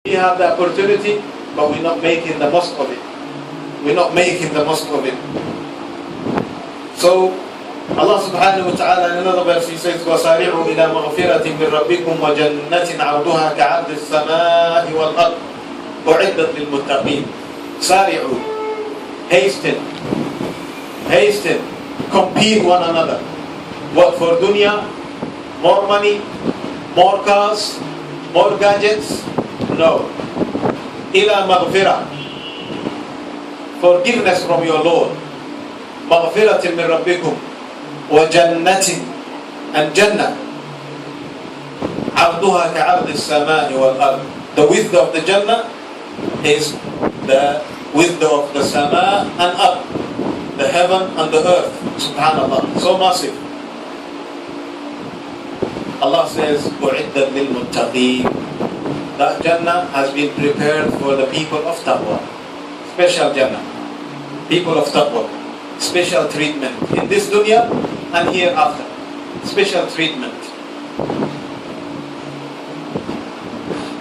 We have the opportunity, but we're not making the most of it. We're not making the most of it. So Allah subhanahu wa ta'ala in another verse he says, وَسَارِعُوا إِلَى مَغْفِرَةٍ مِّن رَبِّكُمْ وَجَنَّةٍ عَرْضُهَا كَعَرْضِ السَّمَاءِ وَالْأَرْضِ أُعِدَّتْ لِلْمُتَّقِينَ. سارعوا, hasten, compete one another. What, for dunya? More money? More cars? More gadgets? No. إِلَى مَغْفِرَةٍ, forgiveness from your Lord. مَغْفِرَةٍ مِّن رَبِّكُمْ وَجَنَّةٍ, and Jannah. عَرْضُهَا كَعَرْضِ السَّمَاءِ وَالْأَرْضِ. The width of the Jannah is the width of the Sama and Ard, the heaven and the earth. Subhanallah, so massive. Allah says, أُعِدَّتْ لِلْمُتَّقِينَ. That Jannah has been prepared for the people of Taqwah. Special Jannah. People of Taqwah. Special treatment in this dunya and hereafter. Special treatment.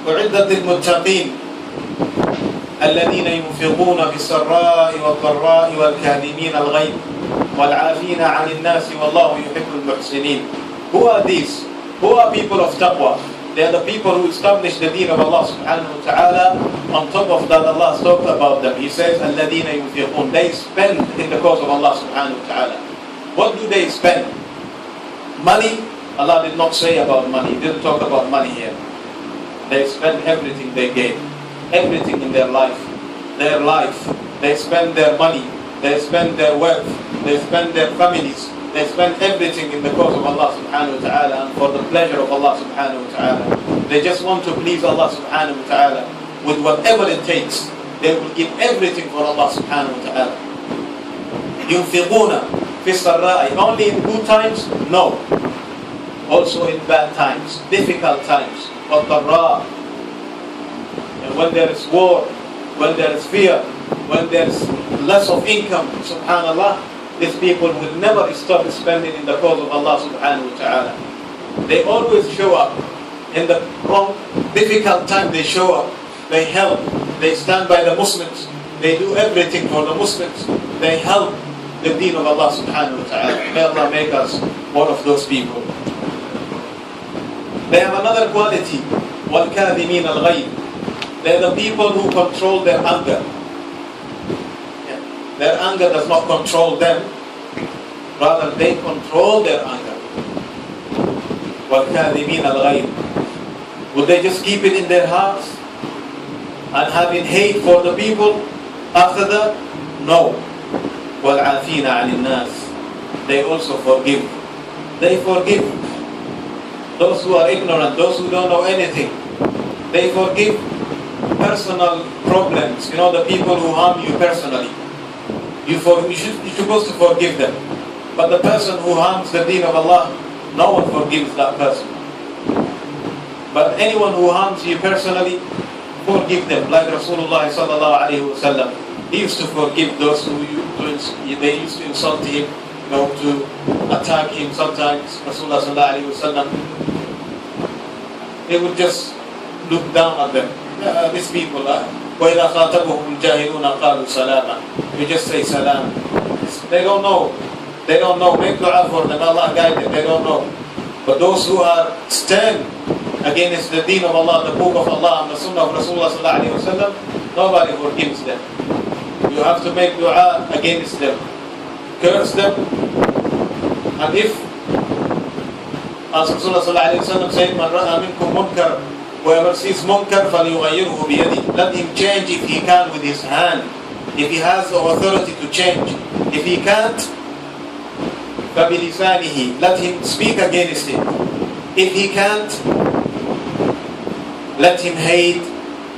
أُعِدَّتْ لِلْمُتَّقِينَ الذين ينفقون في السراء والضراء والكاظمين الغيظ والعافين عن الناس والله يحب المحسنين. Who are these? Who are people of taqwa? They are the people who establish the deen of Allah subhanahu wa ta'ala. On top of that, Allah has talked about them. He says, الذين ينفقون. They spend in the cause of Allah subhanahu wa ta'ala. What do they spend? Money? Allah did not say about money. He didn't talk about money here. They spend everything they gave. Everything in their life. They spend their money, they spend their wealth, they spend their families, they spend everything in the cause of Allah subhanahu wa ta'ala and for the pleasure of Allah subhanahu wa ta'ala. They just want to please Allah subhanahu wa ta'ala with whatever it takes. They will give everything for Allah subhanahu wa ta'ala. ينفقون في السراء, only in good times? No. Also in bad times, difficult times. والضراء, and when there is war, when there is fear, when there is less of income, subhanallah, these people will never stop spending in the cause of Allah subhanahu wa ta'ala. They always show up. In the wrong, difficult time they show up. They help. They stand by the Muslims. They do everything for the Muslims. They help the deen of Allah subhanahu wa ta'ala. May Allah make us one of those people. They have another quality. وَالْكَاذِمِينَ الْغَيْظِ. They're the people who control their anger. Yeah. Their anger does not control them. Rather, they control their anger. وَالْكَاذِمِينَ الْغَيْظِ. Would they just keep it in their hearts and having hate for the people after that? No. وَالْعَافِينَ عَنِ النَّاسِ. They also forgive. They forgive. Those who are ignorant, those who don't know anything, they forgive personal problems. You know, the people who harm you personally. You're supposed to forgive them. But the person who harms the deen of Allah, no one forgives that person. But anyone who harms you personally, forgive them. Like Rasulullah sallallahu alayhi wa sallam. He used to forgive those who they used to insult him, you know, to attack him sometimes. Rasulullah sallallahu alayhi wa sallam, they would just look down at them. These people, وَإِذَا خَاطَبُهُمُ الْجَاهِلُونَ قَالُوا سَلَامًا. You just say salam. They don't know. They don't know. Make dua for them. Allah guide them. They don't know. But those who are stern against the deen of Allah, the book of Allah, and the sunnah of Rasulullah sallallahu alayhi wa sallam, nobody forgives them. You have to make dua against them. Curse them. And if, as Rasulullah sallallahu alayhi wa sallam said, مَنْ رَأَى مِنْكُمْ مُنْكَرًا, whoever sees munkar, فَلْيُغَيِّرْهُ بِيَدِهِ. Let him change if he can with his hand. If he has the authority to change. If he can't, فَبِلِسَانِهِ. Let him speak against it. If he can't, let him hate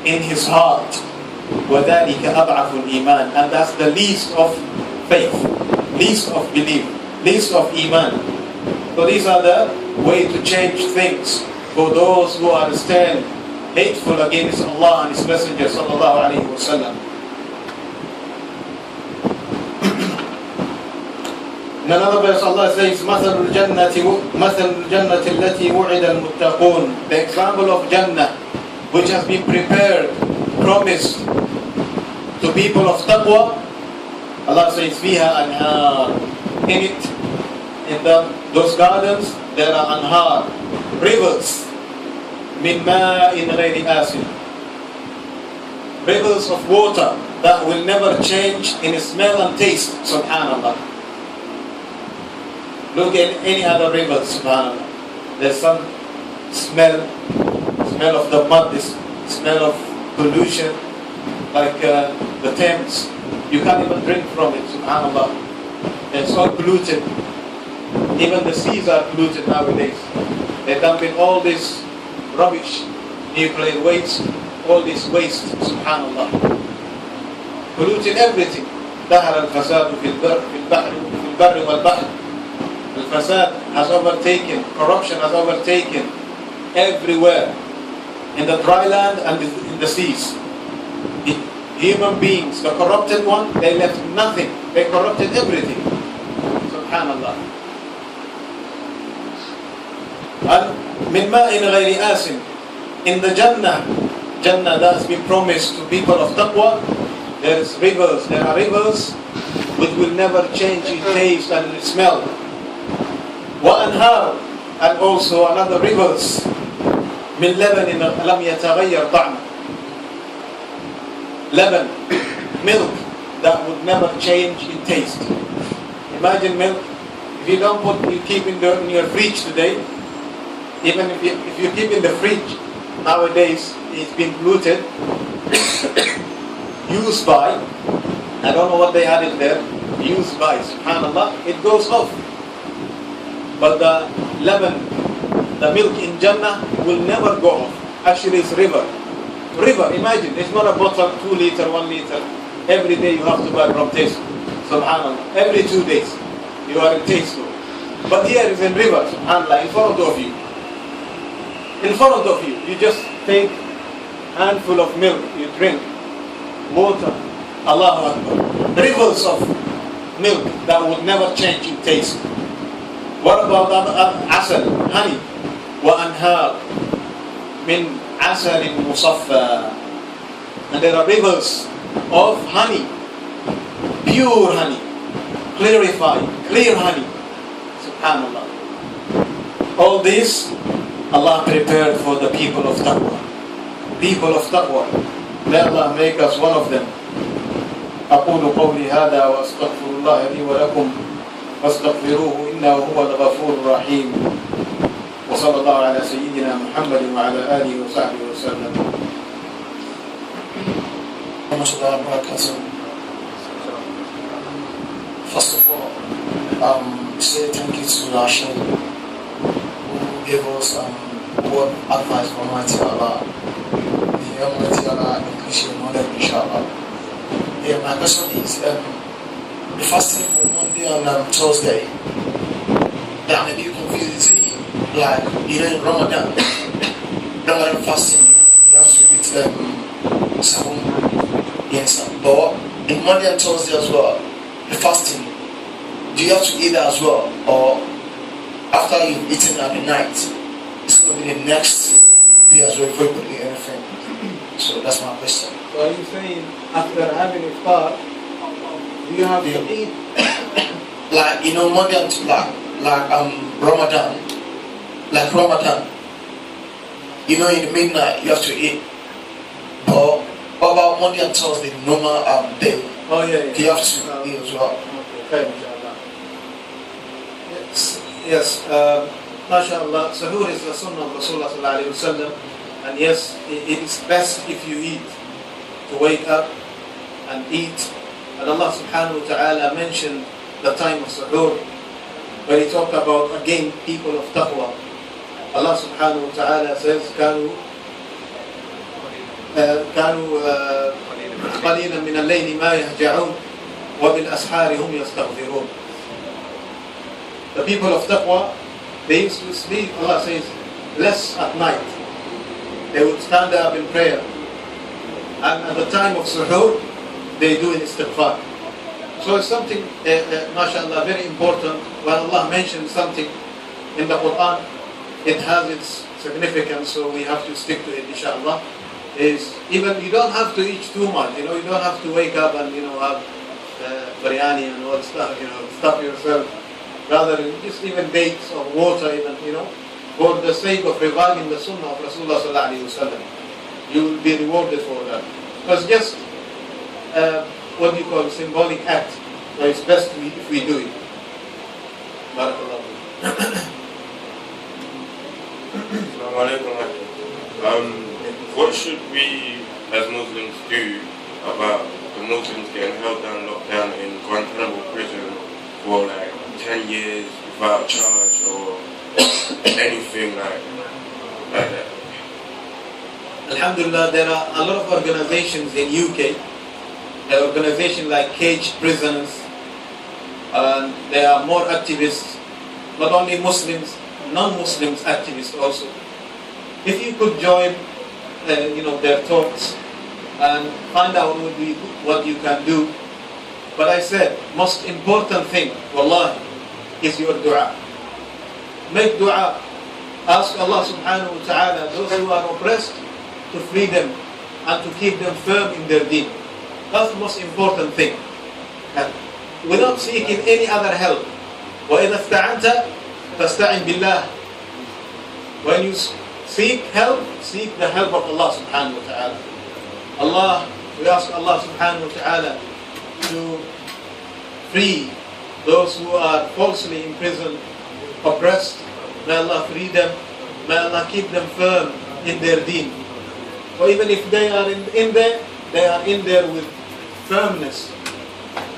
in his heart. وَذَلِكَ أَضْعَفُ الْإِيمَانِ. And that's the least of faith, least of belief, least of iman. So these are the way to change things for those who are stern, hateful against Allah and His Messenger sallallahu alayhi wa sallam. In another verse Allah says, مَثَلُ الْجَنَّةِ الَّتِي وُعِدَ الْمُتَّقُونَ. The example of Jannah which has been prepared, promised to people of Taqwah. Allah says, فِيهَا أَنْهَارٌ. In it, in those gardens, there are anhar, rivers, مِن مَاءٍ غَيْرِ آسٍ, rivers of water that will never change in smell and taste. Subhanallah. Look at any other river, subhanallah. There's some smell of the mud, this smell of pollution, like the Thames. You can't even drink from it, subhanallah. It's all polluted. Even the seas are polluted nowadays. They're dumping all this rubbish, nuclear waste, all this waste, subhanallah. Polluting everything. ظهر الفساد في البر والبحر. Al-fasad has overtaken, corruption has overtaken everywhere, in the dry land and in the seas. Human beings, the corrupted one, they left nothing. They corrupted everything. Subhanallah. مِن مَاءٍ غَيْرِ آسٍ. In the Jannah that has been promised to people of Taqwah, there are rivers which will never change in taste and in smell. وأنهار, and also another rivers, من لبن لم يتغير طعمه. Lebanon, milk that would never change in taste. Imagine milk, if you don't you keep in your fridge today, even if you keep in the fridge, nowadays it's been polluted, used by, I don't know what they added there, used by, subhanallah, it goes off. But the Lebanon, the milk in Jannah will never go off. Actually it's river, imagine, it's not a bottle, 2 liter, 1 liter. Every day you have to buy from Tesco. Subhanallah. Every 2 days you are in Tesco. But here is in river, subhanallah, in front of you. In front of you. You just take handful of milk, you drink. Water. Allahu Akbar. Rivers of milk that would never change in taste. What about asal, honey? وأنهار من عسل مصفى. And there are rivers of honey, pure honey, clarified, clear honey. Subhanallah. All this Allah prepared for the people of Taqwah. People of Taqwah. May Allah make us one of them. أقول قولي هذا وأستغفر الله لي ولكم فاستغفروه إنه هو الغفور الرحيم. وصلى الله على سيدنا محمد وعلى آله وصحبه وسلم. First of all, say thank you to Rashid who gave us word advice from Almighty Allah. May Almighty Allah increase your knowledge, inshallah. Yeah, my question is, the fasting for Monday and Thursday, that may be confusing. Like, in Ramadan fasting, you have to eat 7 yes, but in Monday and Thursday as well, the fasting, do you have to eat that as well? Or after you've eaten at the night, it's going to be the next day as well, before you put anything? So that's my question. So are you saying after having iftar, you have to eat? Like, Monday and Ramadan, like Ramadan, in the midnight you have to eat. Or about Monday and Thursday, normal day, Oh yeah. you have to eat as well. Okay, inshallah. Yes, mashallah, sahur is the sunnah of Rasulullah sallallahu alayhi wa sallam. And yes, it is best if you eat, to wake up and eat. And Allah subhanahu wa ta'ala mentioned the time of sahur, where He talked about, again, people of taqwa. Allah subhanahu wa ta'ala says, كانوا قليلا من الليل ما يهجعون وبالأسحار هم يستغفرون. The people of taqwa, they used to sleep, Allah says, less at night. They would stand up in prayer. And at the time of suhoor, they do an istighfar. So it's something, mashallah, very important. When Allah mentions something in the Quran, it has its significance, so we have to stick to it, inshallah. is even you don't have to eat too much. You don't have to wake up and have biryani and all stuff. Stuff yourself. Rather, just even dates or water, even for the sake of reviving the sunnah of Rasulullah sallallahu alaihi wasallam. You will be rewarded for that. Because just what you call symbolic act. So it's best if we do it. Barakallahu. Assalamu alaikum. What should we as Muslims do about the Muslims getting held down, locked down in Guantanamo prison for like 10 years without charge or anything like that? Alhamdulillah, there are a lot of organizations in UK. There are organizations like Caged Prisoners. There are more activists, not only Muslims, non-Muslims activists also. If you could join their talks and find out what you can do. But I said, most important thing, wallahi, is your dua. Make dua. Ask Allah subhanahu wa ta'ala, those who are oppressed, to free them and to keep them firm in their deen. That's the most important thing. And without seeking any other help. وَإِذَا اسْتَعَنْتَ فَاسْتَعِنْ بِاللَّهِ. When you seek help, seek the help of Allah subhanahu wa ta'ala. We ask Allah subhanahu wa ta'ala to free those who are falsely imprisoned, oppressed. May Allah free them. May Allah keep them firm in their deen. Or even if they are in there, they are in there with firmness.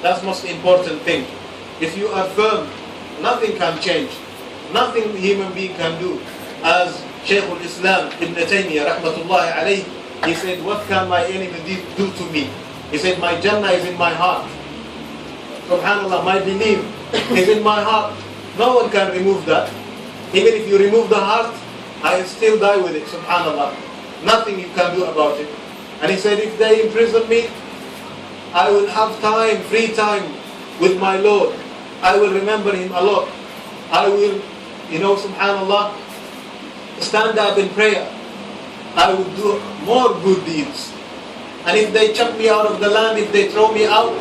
That's the most important thing. If you are firm, nothing can change. Nothing human being can do. As Shaykh al-Islam Ibn Taymiyyah rahmatullahi alayhi, he said, what can my enemy do to me? He said, my Jannah is in my heart. Subhanallah, my belief is in my heart. No one can remove that. Even if you remove the heart, I still die with it. Subhanallah. Nothing you can do about it. And he said, if they imprison me, I will have time, free time with my Lord. I will remember Him a lot. I will, subhanallah, stand up in prayer. I will do more good deeds. And if they chuck me out of the land, if they throw me out,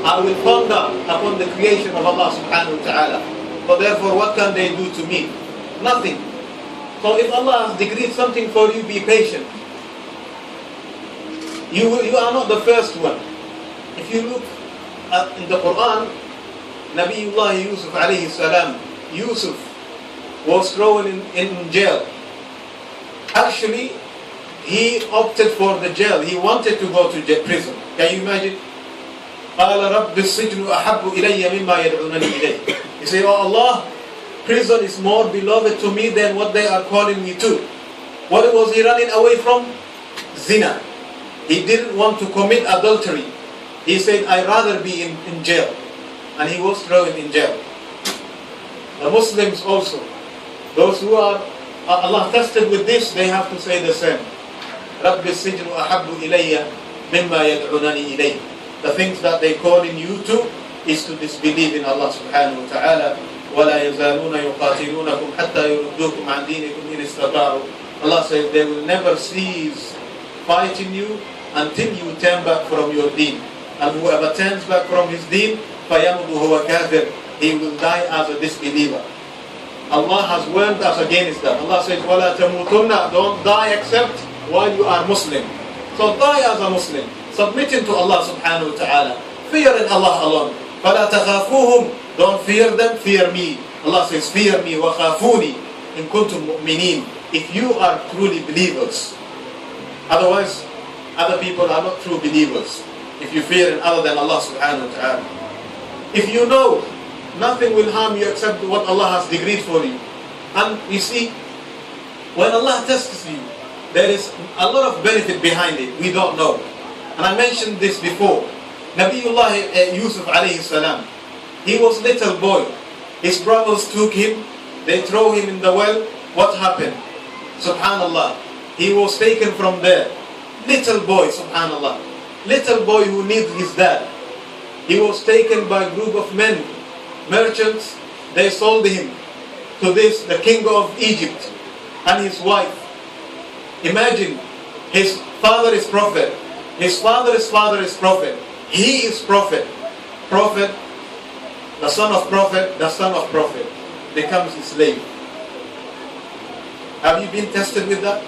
I will ponder upon the creation of Allah subhanahu wa ta'ala. So therefore, what can they do to me? Nothing. So if Allah has decreed something for you, be patient. You are not the first one. If you look in the Quran, Nabiullah Yusuf alayhi salam, Yusuf was thrown in jail. Actually, he opted for the jail. He wanted to go to prison. Can you imagine? قال رب السجن أحب إلي مما يدعونني إليه. He said, oh Allah, prison is more beloved to me than what they are calling me to. What was he running away from? Zina. He didn't want to commit adultery. He said, I'd rather be in jail. And he was thrown in jail. The Muslims also, those who are Allah tested with this, they have to say the same. رب السجن أحب إلي مما يدعونني إليه. The things that they calling you to is to disbelieve in Allah subhanahu wa ta'ala. وَلَا يَزَالُونَ يُقَاتِلُونَكُمْ حَتَّى يُرُدُّوكُمْ عَنْ دِينِكُمْ إِنِ اسْتَطَاعُوا. Allah says they will never cease fighting you until you turn back from your deen. And whoever turns back from his deen, فَيَمُدُ هُوَ كَافِرٌ, he will die as a disbeliever. Allah has warned us against that. Allah says, وَلَا تَمُوتُنَّ, don't die except while you are Muslim. So die as a Muslim, submitting to Allah subhanahu wa ta'ala, fearing Allah alone. فَلَا تَخَافُوهُمْ, don't fear them, fear me. Allah says, fear me, وَخَافُونِي إِن كُنْتُم مُؤْمِنِينَ, if you are truly believers. Otherwise, other people are not true believers. If you fear other than Allah subhanahu wa ta'ala. If you know nothing will harm you except what Allah has decreed for you. And you see, when Allah tests you, there is a lot of benefit behind it. We don't know. And I mentioned this before. Nabiullah Yusuf alayhi salam, he was a little boy. His brothers took him, they throw him in the well. What happened? Subhanallah. He was taken from there. Little boy, subhanallah. Little boy who needs his dad. He was taken by a group of men, merchants. They sold him to the king of Egypt and his wife. Imagine, His father is prophet. His father's father is prophet. He is prophet. Prophet, the son of prophet, the son of prophet becomes a slave. Have you been tested with that?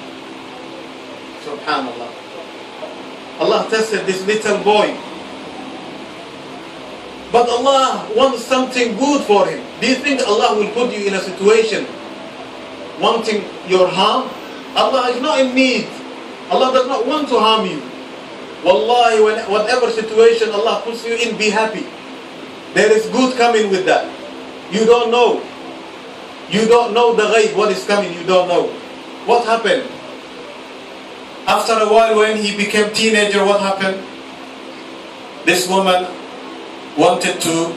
Subhanallah. Allah tested this little boy. But Allah wants something good for him. Do you think Allah will put you in a situation wanting your harm? Allah is not in need. Allah does not want to harm you. Wallahi, whatever situation Allah puts you in, be happy. There is good coming with that. You don't know. You don't know the ghaib, what is coming, you don't know. What happened? After a while, when he became teenager, what happened? This woman wanted to,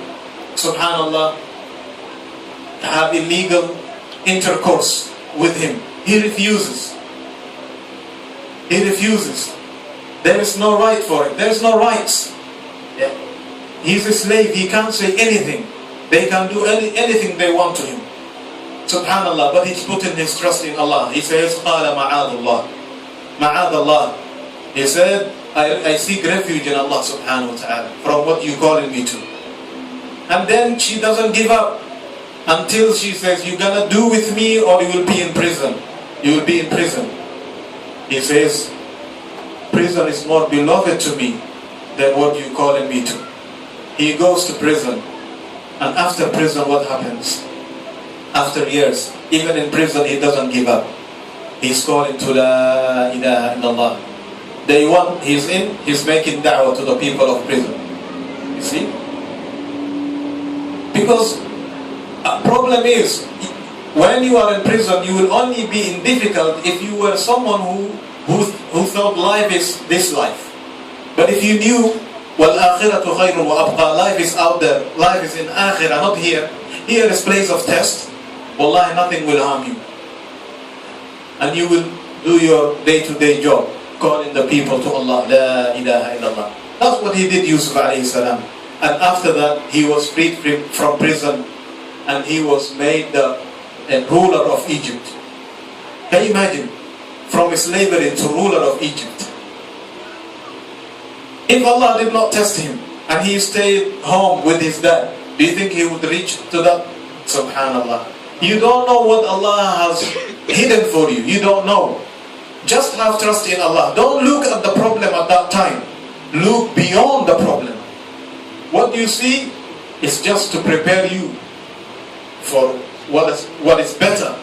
subhanallah, have illegal intercourse with him. He refuses. He refuses. There is no right for it. There is no rights. Yeah. He's a slave. He can't say anything. They can do anything they want to him. Subhanallah. But he's putting his trust in Allah. He says, قَالَ مَعَاذَ اللَّهِ مَعَاذَ اللَّهِ. He said, I seek refuge in Allah subhanahu wa ta'ala from what you're calling me to. And then she doesn't give up until she says, you're gonna do with me or you will be in prison. You will be in prison. He says, prison is more beloved to me than what you're calling me to. He goes to prison. And after prison, what happens? After years, even in prison, he doesn't give up. He's calling to La ilaha illallah. Day one, he's making da'wah to the people of prison. You see? Because a problem is, when you are in prison, you will only be in difficult if you were someone who thought life is this life. But if you knew, وَالْآخِرَةُ خَيْرٌ وَأَبْقَى, life is out there, life is in akhirah, not here. Here is place of test. Wallahi, nothing will harm you. And you will do your day-to-day job, calling the people to Allah, La ilaha illallah. That's what he did, Yusuf alayhi salam. And after that, he was freed from prison, and he was made the ruler of Egypt. Can you imagine? From slavery to ruler of Egypt. If Allah did not test him, and he stayed home with his dad, do you think he would reach to that? Subhanallah. You don't know what Allah has hidden for you. You don't know. Just have trust in Allah. Don't look at the problem at that time. Look beyond the problem. What you see is just to prepare you for what is better.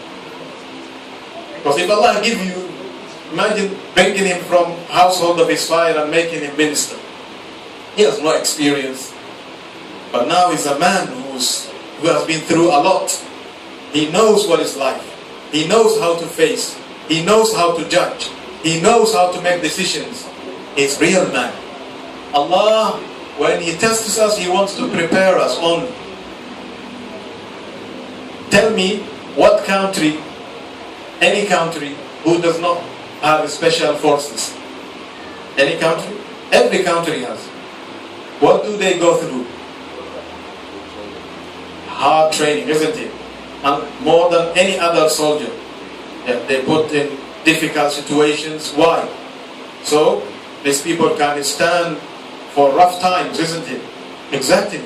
Because if Allah give you, imagine bringing him from household of his father and making him minister. He has no experience. But now he's a man who has been through a lot. He knows what is life. He knows how to face. He knows how to judge. He knows how to make decisions. He's real man. Allah, when He tests us, He wants to prepare us only. Tell me what country, any country, who does not have special forces? Any country? Every country has. What do they go through? Hard training, isn't it? And more than any other soldier. They put in difficult situations. Why? So these people can stand for rough times, isn't it? Exactly.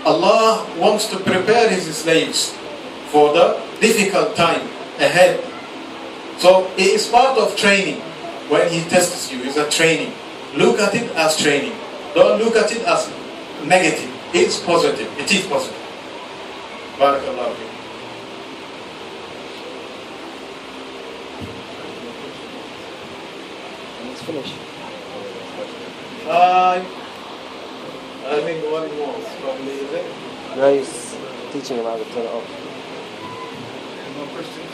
Allah wants to prepare His slaves for the difficult time ahead. So it is part of training. When He tests you, it's a training. Look at it as training. Don't look at it as negative. It's positive. It is positive. Barakallahu fiik. Let's finish. I think one more probably, is it? No, he's teaching him how to turn it off. No questions?